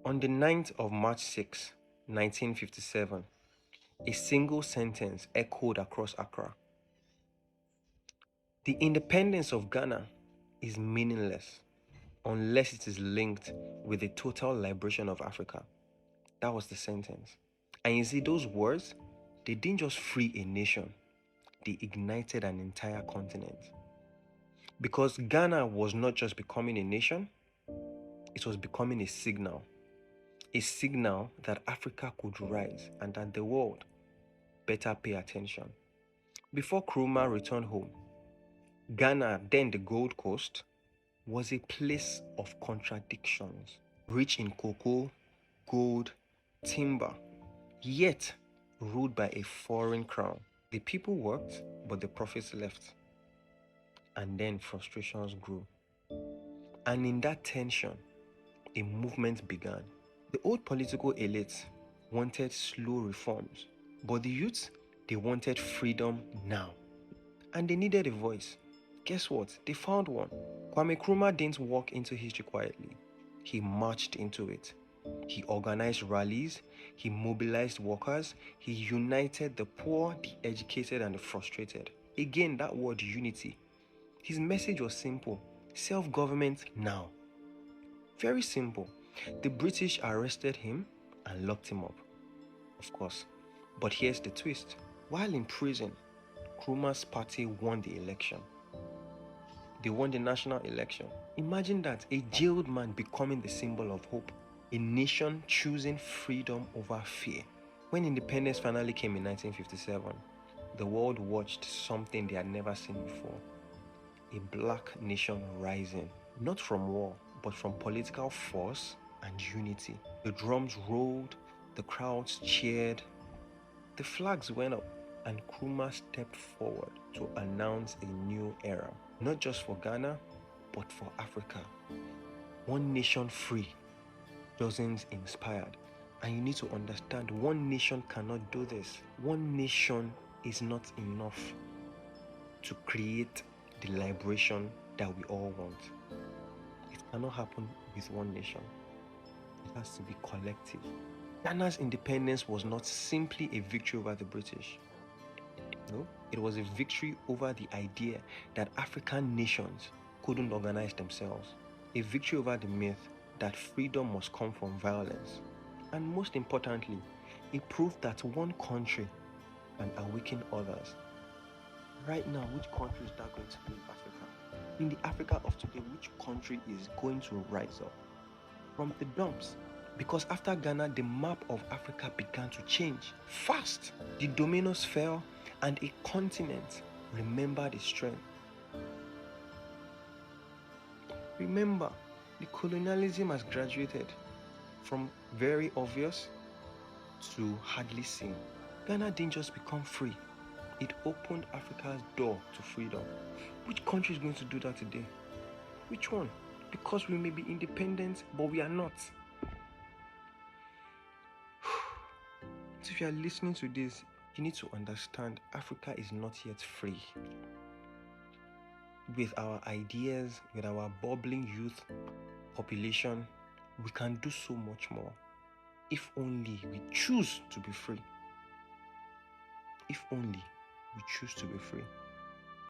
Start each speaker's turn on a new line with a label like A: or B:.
A: On the 9th of March 1957, a single sentence echoed across Accra. The independence of Ghana is meaningless unless it is linked with the total liberation of Africa. That was the sentence. And you see, those words, they didn't just free a nation, they ignited an entire continent. Because Ghana was not just becoming a nation, it was becoming a signal that Africa could rise and that the world better pay attention. Before Nkrumah returned home, Ghana, then the Gold Coast, was a place of contradictions, rich in cocoa, gold, timber, yet ruled by a foreign crown. The people worked, but the profits left. And then frustrations grew. And in that tension, a movement began. The old political elites wanted slow reforms, but the youth, they wanted freedom now. And they needed a voice. Guess what? They found one. Kwame Nkrumah didn't walk into history quietly. He marched into it. He organized rallies, he mobilized workers, he united the poor, the educated, and the frustrated. Again, that word unity. His message was simple: self-government now. Very simple. The British arrested him and locked him up, of course. But here's the twist. While in prison, Nkrumah's party won the election. They won the national election. Imagine that, a jailed man becoming the symbol of hope. A nation choosing freedom over fear. When independence finally came in 1957, the world watched something they had never seen before. A black nation rising, not from war, but from political force and unity. The drums rolled, the crowds cheered, the flags went up, and Nkrumah stepped forward to announce a new era. Not just for Ghana, but for Africa. One nation free, dozens inspired. And you need to understand, one nation cannot do this. One nation is not enough to create the liberation that we all want. It cannot happen with one nation. It has to be collective. Ghana's independence was not simply a victory over the British. No, it was a victory over the idea that African nations couldn't organize themselves. A victory over the myth that freedom must come from violence. And most importantly, it proved that one country can awaken others. Right now, which country is that going to be in Africa? In the Africa of today, which country is going to rise up from the dumps? Because after Ghana, the map of Africa began to change fast. The dominoes fell, and a continent remembered its strength. Remember, the colonialism has graduated from very obvious to hardly seen. Ghana didn't just become free, it opened Africa's door to freedom. Which country is going to do that today? Which one? Because we may be independent, but we are not. So if you are listening to this, you need to understand Africa is not yet free. With our ideas, with our bubbling youth population, we can do so much more. If only we choose to be free. If only we choose to be free.